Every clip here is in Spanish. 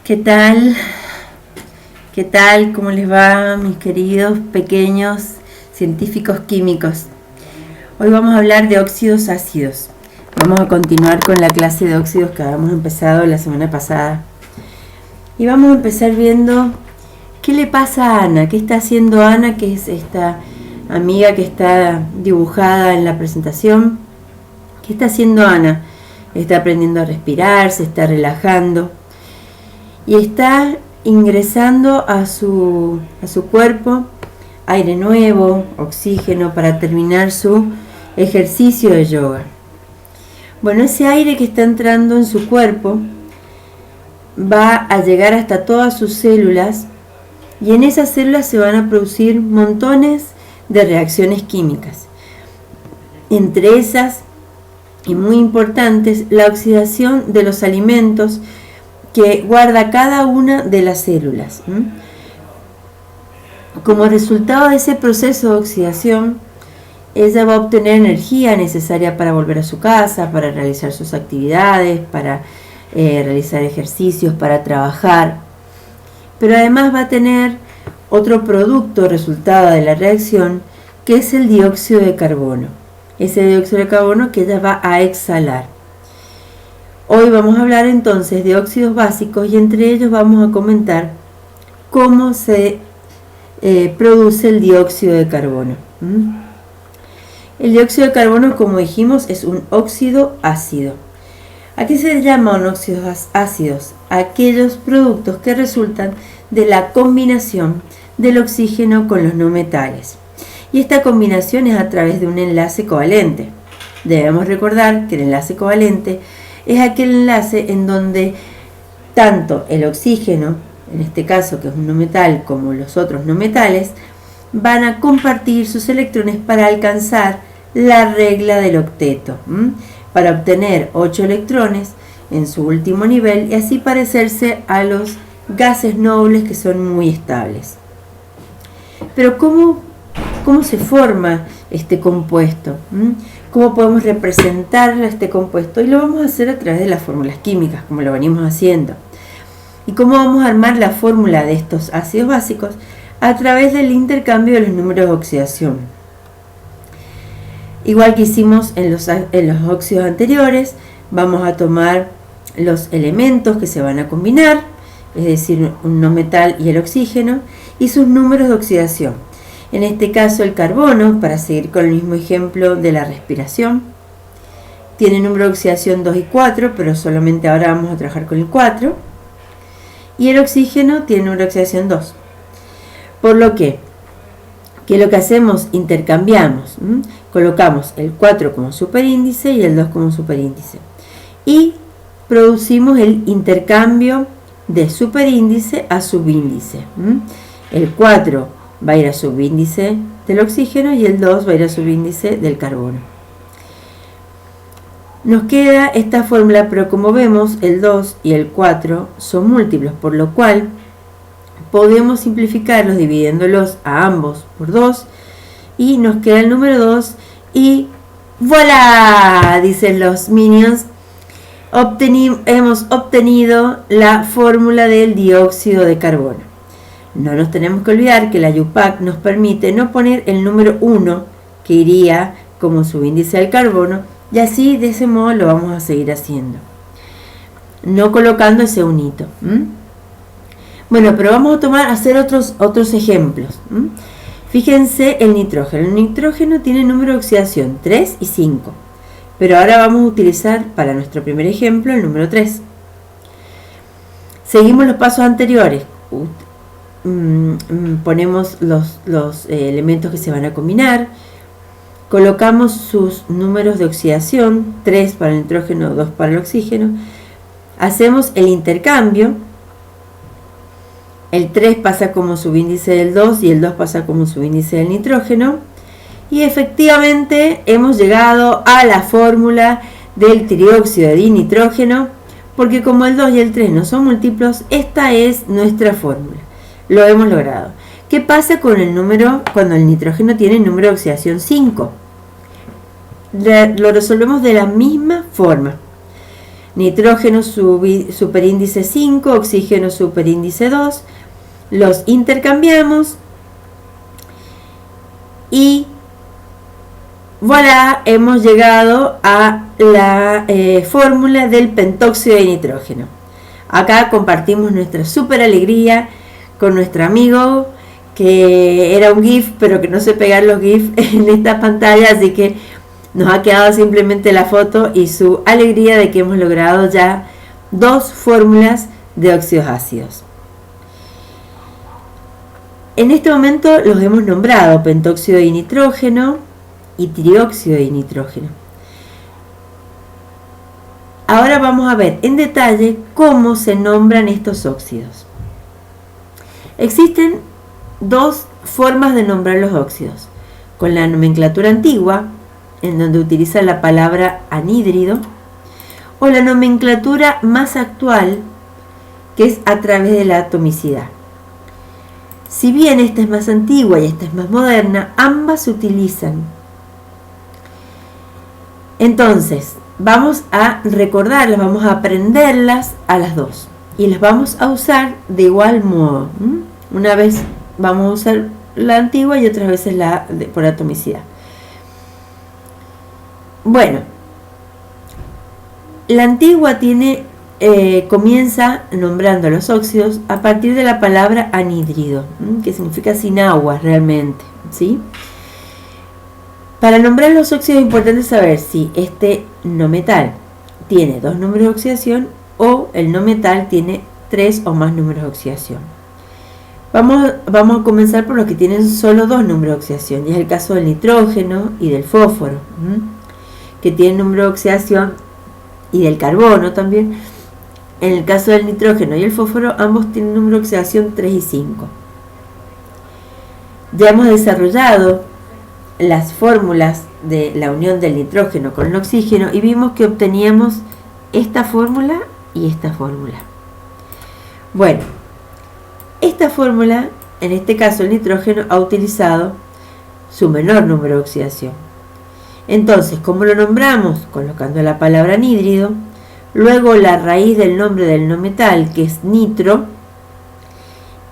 ¿Qué tal? ¿Qué tal? ¿Cómo les va, mis queridos pequeños científicos químicos? Hoy vamos a hablar de óxidos ácidos. Vamos a continuar con la clase de óxidos que habíamos empezado la semana pasada. Y vamos a empezar viendo qué le pasa a Ana, qué está haciendo Ana, que es esta amiga que está dibujada en la presentación. ¿Qué está haciendo Ana? Está aprendiendo a respirar, se está relajando y está ingresando a su cuerpo aire nuevo, oxígeno, para terminar su ejercicio de yoga. Bueno, ese aire que está entrando en su cuerpo va a llegar hasta todas sus células y en esas células se van a producir montones de reacciones químicas. Entre esas, y muy importantes, la oxidación de los alimentos que guarda cada una de las células. Como resultado de ese proceso de oxidación, ella va a obtener energía necesaria para volver a su casa, para realizar sus actividades, para realizar ejercicios, para trabajar. Pero además va a tener otro producto resultado de la reacción, que es el dióxido de carbono. Ese dióxido de carbono que ella va a exhalar. Hoy vamos a hablar entonces de óxidos básicos y entre ellos vamos a comentar cómo se produce el dióxido de carbono. El dióxido de carbono, como dijimos, es un óxido ácido. ¿A qué se llaman óxidos ácidos? Aquellos productos que resultan de la combinación del oxígeno con los no metales. Y esta combinación es a través de un enlace covalente. Debemos recordar que el enlace covalente es aquel enlace en donde tanto el oxígeno, en este caso que es un no metal, como los otros no metales, van a compartir sus electrones para alcanzar la regla del octeto, para obtener 8 electrones en su último nivel y así parecerse a los gases nobles que son muy estables. Pero ¿cómo se forma este compuesto? ¿Cómo podemos representar este compuesto? Y lo vamos a hacer a través de las fórmulas químicas, como lo venimos haciendo. ¿Y cómo vamos a armar la fórmula de estos ácidos básicos? A través del intercambio de los números de oxidación. Igual que hicimos en los óxidos anteriores, vamos a tomar los elementos que se van a combinar, es decir, un no metal y el oxígeno, y sus números de oxidación. En este caso el carbono, para seguir con el mismo ejemplo de la respiración, tiene número de oxidación 2 y 4, pero solamente ahora vamos a trabajar con el 4. Y el oxígeno tiene número de oxidación 2. Por lo que lo que hacemos, intercambiamos, colocamos el 4 como superíndice y el 2 como superíndice. Y producimos el intercambio de superíndice a subíndice. El 4 va a ir a subíndice del oxígeno y el 2 va a ir a subíndice del carbono. Nos queda esta fórmula, pero como vemos, el 2 y el 4 son múltiplos, por lo cual podemos simplificarlos dividiéndolos a ambos por 2 y nos queda el número 2 y ¡voilà! Dicen los Minions. Hemos obtenido la fórmula del dióxido de carbono. No nos tenemos que olvidar que la UPAC nos permite no poner el número 1 que iría como subíndice del carbono y así de ese modo lo vamos a seguir haciendo, no colocando ese unito. Bueno, pero vamos a hacer otros ejemplos. Fíjense el nitrógeno. El nitrógeno tiene número de oxidación 3 y 5, pero ahora vamos a utilizar para nuestro primer ejemplo el número 3. Seguimos los pasos anteriores. Ponemos los elementos que se van a combinar, colocamos sus números de oxidación, 3 para el nitrógeno, 2 para el oxígeno, hacemos el intercambio, el 3 pasa como subíndice del 2 y el 2 pasa como subíndice del nitrógeno y efectivamente hemos llegado a la fórmula del trióxido de dinitrógeno, porque como el 2 y el 3 no son múltiplos, esta es nuestra fórmula. Lo hemos logrado. ¿Qué pasa con el número cuando el nitrógeno tiene número de oxidación 5? Lo resolvemos de la misma forma. Nitrógeno superíndice 5, oxígeno superíndice 2. Los intercambiamos y voilà, hemos llegado a la fórmula del pentóxido de nitrógeno. Acá compartimos nuestra super alegría con nuestro amigo, que era un GIF, pero que no sé pegar los GIF en esta pantalla, así que nos ha quedado simplemente la foto y su alegría de que hemos logrado ya 2 fórmulas de óxidos ácidos. En este momento los hemos nombrado pentóxido de nitrógeno y trióxido de nitrógeno. Ahora vamos a ver en detalle cómo se nombran estos óxidos. Existen 2 formas de nombrar los óxidos: con la nomenclatura antigua, en donde utiliza la palabra anhídrido, o la nomenclatura más actual, que es a través de la atomicidad. Si bien esta es más antigua y esta es más moderna, ambas se utilizan. Entonces, vamos a recordarlas, vamos a aprenderlas a las 2 y las vamos a usar de igual modo. Una vez vamos a usar la antigua y otras veces por atomicidad. Bueno, la antigua comienza nombrando los óxidos a partir de la palabra anhídrido, que significa sin agua realmente, ¿sí? Para nombrar los óxidos es importante saber si este no metal tiene 2 números de oxidación o el no metal tiene 3 o más números de oxidación. Vamos a comenzar por los que tienen solo 2 números de oxidación, y es el caso del nitrógeno y del fósforo, que tienen número de oxidación, y del carbono también. En el caso del nitrógeno y el fósforo, ambos tienen número de oxidación 3 y 5. Ya hemos desarrollado las fórmulas de la unión del nitrógeno con el oxígeno y vimos que obteníamos esta fórmula y esta fórmula. Bueno, esta fórmula, en este caso el nitrógeno, ha utilizado su menor número de oxidación. Entonces, ¿cómo lo nombramos? Colocando la palabra anhídrido, luego la raíz del nombre del no metal, que es nitro,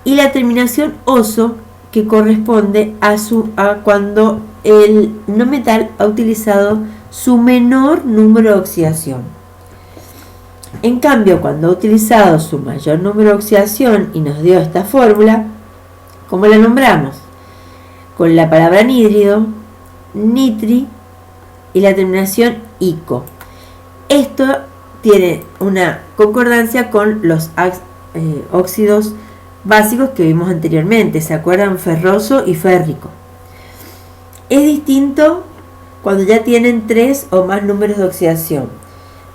y la terminación oso, que corresponde a cuando el no metal ha utilizado su menor número de oxidación. En cambio, cuando ha utilizado su mayor número de oxidación y nos dio esta fórmula, ¿cómo la nombramos? Con la palabra anhídrido, nitri y la terminación ico. Esto tiene una concordancia con los óxidos básicos que vimos anteriormente, ¿se acuerdan? Ferroso y férrico. Es distinto cuando ya tienen 3 o más números de oxidación.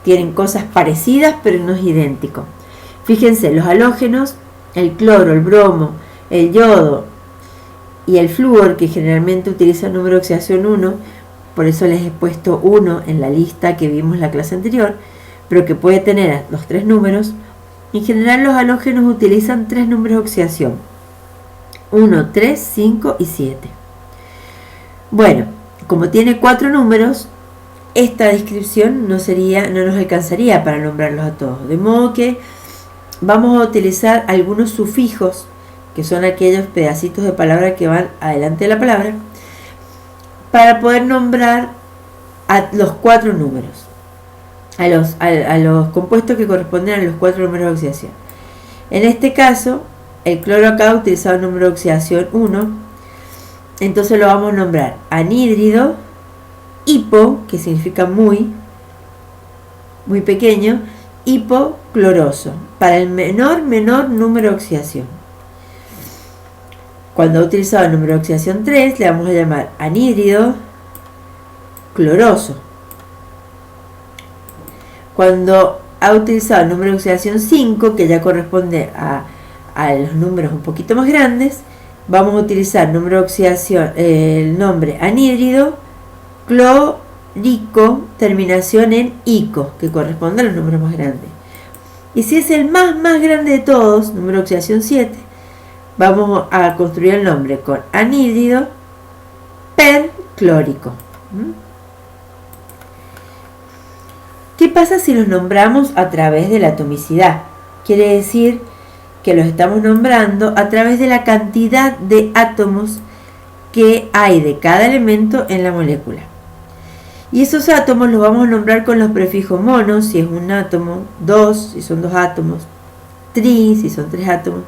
Tienen cosas parecidas, pero no es idéntico. Fíjense, los halógenos, el cloro, el bromo, el yodo y el flúor, que generalmente utiliza el número de oxidación 1, por eso les he puesto 1 en la lista que vimos en la clase anterior, pero que puede tener los 3 números. En general los halógenos utilizan 3 números de oxidación: 1, 3, 5 y 7. Bueno, como tiene 4 números, esta descripción no nos alcanzaría para nombrarlos a todos, de modo que vamos a utilizar algunos sufijos, que son aquellos pedacitos de palabra que van adelante de la palabra, para poder nombrar a los 4 números, a los compuestos que corresponden a los 4 números de oxidación. En este caso, el cloro acá ha utilizado el número de oxidación 1, entonces lo vamos a nombrar anhídrido, hipo, que significa muy pequeño, hipocloroso, para el menor número de oxidación. Cuando ha utilizado el número de oxidación 3, le vamos a llamar anhídrido cloroso. Cuando ha utilizado el número de oxidación 5, que ya corresponde a los números un poquito más grandes, vamos a utilizar número de oxidación, el nombre anhídrido clórico, terminación en ico, que corresponde a los números más grandes. Y si es el más grande de todos, número de oxidación 7, vamos a construir el nombre con anhídrido perclórico. ¿Qué ¿Qué pasa si los nombramos a través de la atomicidad? Quiere decir que los estamos nombrando a través de la cantidad de átomos que hay de cada elemento en la molécula. Y esos átomos los vamos a nombrar con los prefijos mono, si es un átomo, dos, si son dos átomos, tri, si son tres átomos,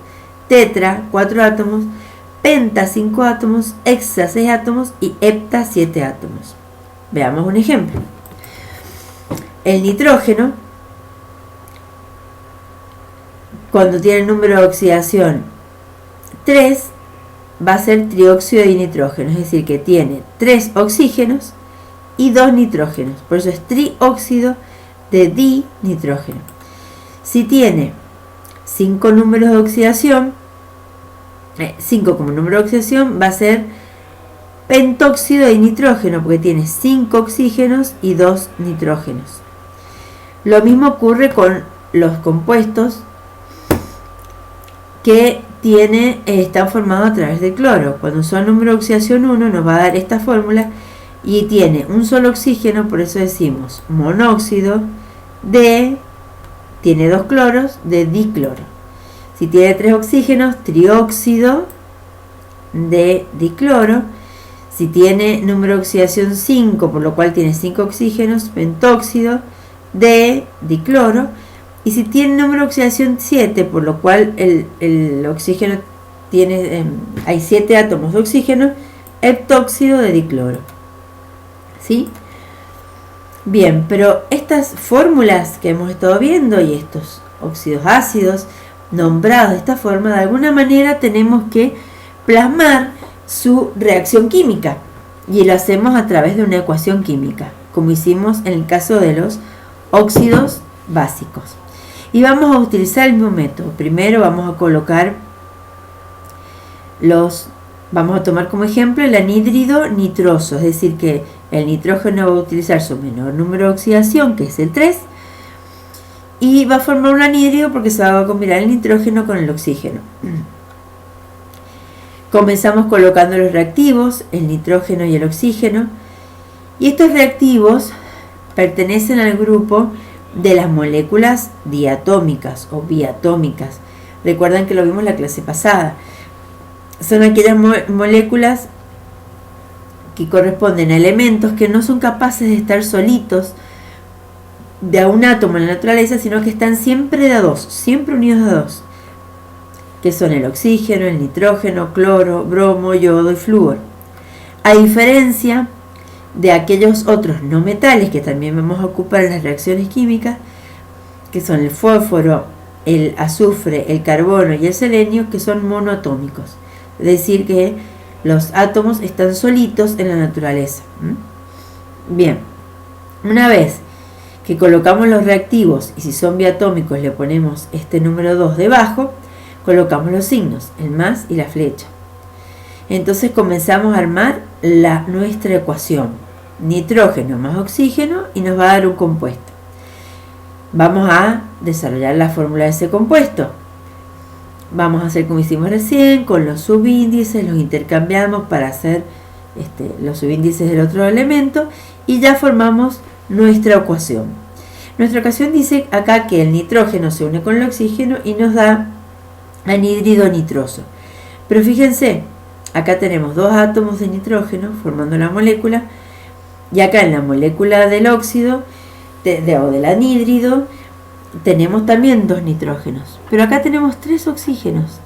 tetra, 4 átomos, penta, 5 átomos, hexa, 6 átomos y hepta, 7 átomos. Veamos un ejemplo. El nitrógeno, cuando tiene el número de oxidación 3, va a ser trióxido de nitrógeno, es decir, que tiene 3 oxígenos y 2 nitrógenos. Por eso es trióxido de dinitrógeno. Si tiene 5 números de oxidación, 5 como número de oxidación, va a ser pentóxido de nitrógeno, porque tiene 5 oxígenos y 2 nitrógenos. Lo mismo ocurre con los compuestos que están formados a través del cloro. Cuando son número de oxidación 1 nos va a dar esta fórmula y tiene un solo oxígeno, por eso decimos monóxido de, tiene 2 cloros, de dicloro. Si tiene 3 oxígenos, trióxido de dicloro. Si tiene número de oxidación 5, por lo cual tiene 5 oxígenos, pentóxido de dicloro. Y si tiene número de oxidación 7, por lo cual el oxígeno tiene, hay 7 átomos de oxígeno, heptóxido de dicloro. ¿Sí? Bien, pero estas fórmulas que hemos estado viendo y estos óxidos ácidos nombrados de esta forma, de alguna manera tenemos que plasmar su reacción química. Y lo hacemos a través de una ecuación química, como hicimos en el caso de los óxidos básicos. Y vamos a utilizar el mismo método. Primero vamos a colocar vamos a tomar como ejemplo el anhídrido nitroso, es decir que el nitrógeno va a utilizar su menor número de oxidación, que es el 3, y va a formar un anhídrido porque se va a combinar el nitrógeno con el oxígeno. Comenzamos colocando los reactivos, el nitrógeno y el oxígeno, y estos reactivos pertenecen al grupo de las moléculas diatómicas o biatómicas. Recuerdan que lo vimos en la clase pasada. Son aquellas moléculas que corresponden a elementos que no son capaces de estar solitos de un átomo en la naturaleza, sino que están siempre de a dos, siempre unidos a dos, que son el oxígeno, el nitrógeno, cloro, bromo, yodo y flúor. A diferencia de aquellos otros no metales que también vamos a ocupar en las reacciones químicas, que son el fósforo, el azufre, el carbono y el selenio, que son monoatómicos. Es decir, que los átomos están solitos en la naturaleza. Bien, una vez que colocamos los reactivos, y si son biatómicos le ponemos este número 2 debajo, colocamos los signos, el más y la flecha. Entonces comenzamos a armar nuestra ecuación. Nitrógeno más oxígeno y nos va a dar un compuesto. Vamos a desarrollar la fórmula de ese compuesto. Vamos a hacer como hicimos recién, con los subíndices, los intercambiamos para hacer los subíndices del otro elemento y ya formamos nuestra ecuación. Nuestra ecuación dice acá que el nitrógeno se une con el oxígeno y nos da anhídrido nitroso. Pero fíjense, acá tenemos 2 átomos de nitrógeno formando la molécula, y acá en la molécula del óxido o del anhídrido tenemos también 2 nitrógenos, pero acá tenemos 3 oxígenos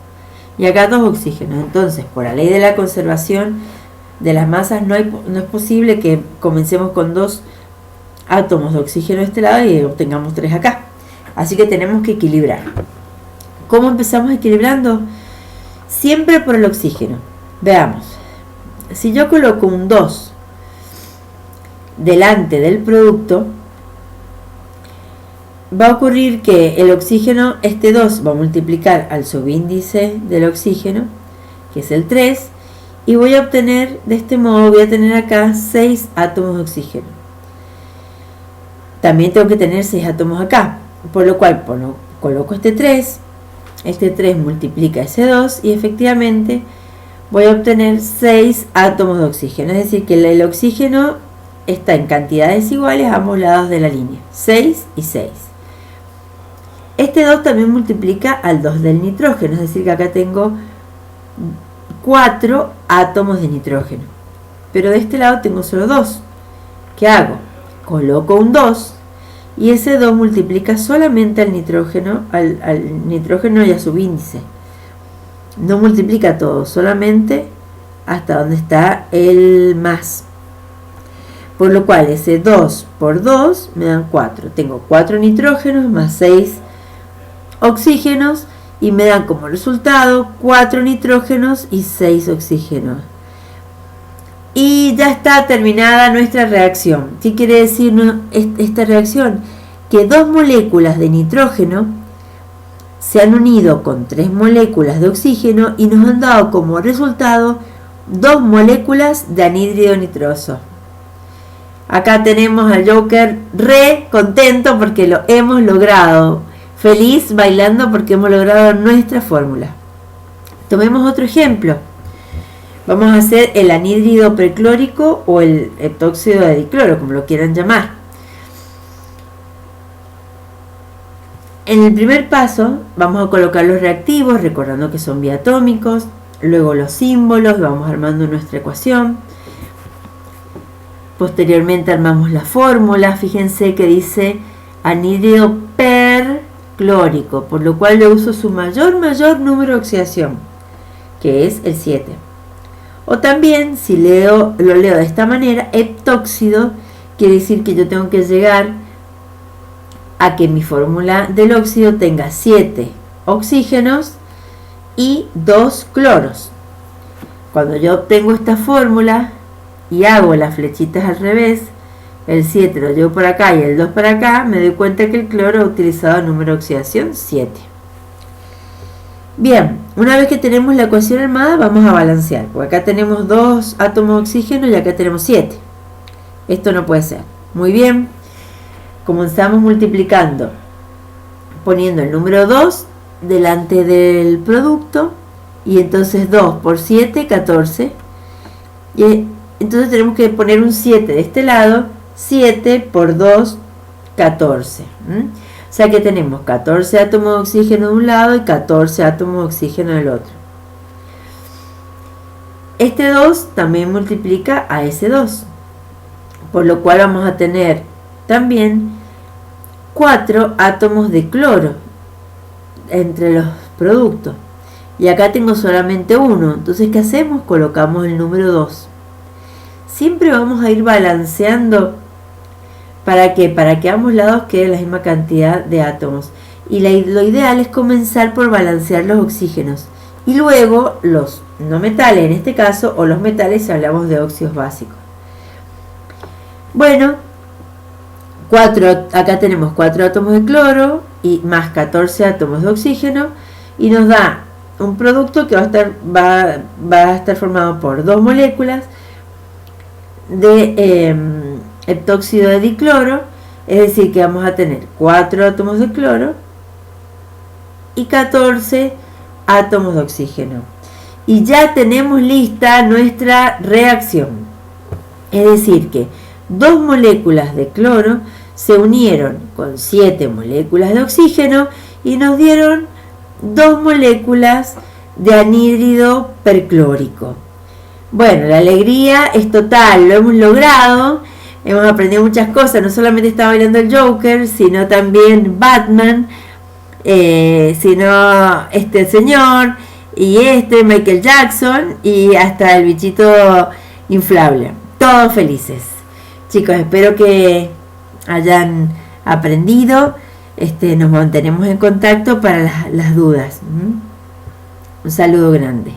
y acá 2 oxígenos. Entonces, por la ley de la conservación de las masas, no es posible que comencemos con 2 átomos de oxígeno de este lado y obtengamos 3 acá. Así que tenemos que equilibrar. ¿Cómo empezamos equilibrando? Siempre por el oxígeno. Veamos. Si yo coloco un 2 delante del producto, va a ocurrir que el oxígeno, este 2 va a multiplicar al subíndice del oxígeno, que es el 3, y voy a obtener, de este modo, voy a tener acá 6 átomos de oxígeno. También tengo que tener 6 átomos acá, por lo cual coloco este 3 multiplica ese 2 y efectivamente voy a obtener 6 átomos de oxígeno. Es decir, que el oxígeno está en cantidades iguales a ambos lados de la línea, 6 y 6. Este 2 también multiplica al 2 del nitrógeno, es decir que acá tengo 4 átomos de nitrógeno. Pero de este lado tengo solo 2. ¿Qué hago? Coloco un 2 y ese 2 multiplica solamente al nitrógeno y a su índice. No multiplica todo, solamente hasta donde está el más. Por lo cual ese 2 por 2 me dan 4. Tengo 4 nitrógenos más 6 oxígenos y me dan como resultado 4 nitrógenos y 6 oxígenos. Y ya está terminada nuestra reacción. ¿Qué quiere decir esta reacción? Que 2 moléculas de nitrógeno se han unido con 3 moléculas de oxígeno y nos han dado como resultado 2 moléculas de anhídrido nitroso. Acá tenemos al Joker re contento porque lo hemos logrado. Feliz bailando porque hemos logrado nuestra fórmula. Tomemos otro ejemplo. Vamos a hacer el anhídrido perclórico o el heptóxido de dicloro, como lo quieran llamar. En el primer paso vamos a colocar los reactivos, recordando que son biatómicos, luego los símbolos, vamos armando nuestra ecuación. Posteriormente armamos la fórmula, fíjense que dice anhídrido perclórico, por lo cual le uso su mayor número de oxidación, que es el 7. O también, si lo leo de esta manera, heptóxido, quiere decir que yo tengo que llegar a que mi fórmula del óxido tenga 7 oxígenos y 2 cloros. Cuando yo obtengo esta fórmula y hago las flechitas al revés, el 7 lo llevo por acá y el 2 para acá, me doy cuenta que el cloro ha utilizado el número de oxidación 7. Bien, una vez que tenemos la ecuación armada, vamos a balancear, porque acá tenemos 2 átomos de oxígeno y acá tenemos 7. Esto no puede ser. Muy bien, comenzamos multiplicando, poniendo el número 2 delante del producto, y entonces 2 por 7, 14. Y entonces tenemos que poner un 7 de este lado, 7 por 2, 14. O sea que tenemos 14 átomos de oxígeno de un lado y 14 átomos de oxígeno del otro. Este 2 también multiplica a ese 2, por lo cual vamos a tener también 4 átomos de cloro entre los productos. Y acá tengo solamente uno, entonces ¿qué hacemos? Colocamos el número 2. Siempre vamos a ir balanceando. ¿Para qué? Para que a ambos lados quede la misma cantidad de átomos. Y lo ideal es comenzar por balancear los oxígenos. Y luego los no metales, en este caso, o los metales si hablamos de óxidos básicos. Bueno, acá tenemos 4 átomos de cloro y más 14 átomos de oxígeno. Y nos da un producto que va a estar formado por 2 moléculas de heptóxido de dicloro, es decir que vamos a tener 4 átomos de cloro y 14 átomos de oxígeno. Y ya tenemos lista nuestra reacción. Es decir que 2 moléculas de cloro se unieron con 7 moléculas de oxígeno y nos dieron 2 moléculas de anhídrido perclórico. Bueno, la alegría es total, lo hemos logrado. Hemos aprendido muchas cosas, no solamente está bailando el Joker, sino también Batman, sino este señor, y Michael Jackson, y hasta el bichito inflable. Todos felices. Chicos, espero que hayan aprendido. Nos mantenemos en contacto para las dudas. Un saludo grande.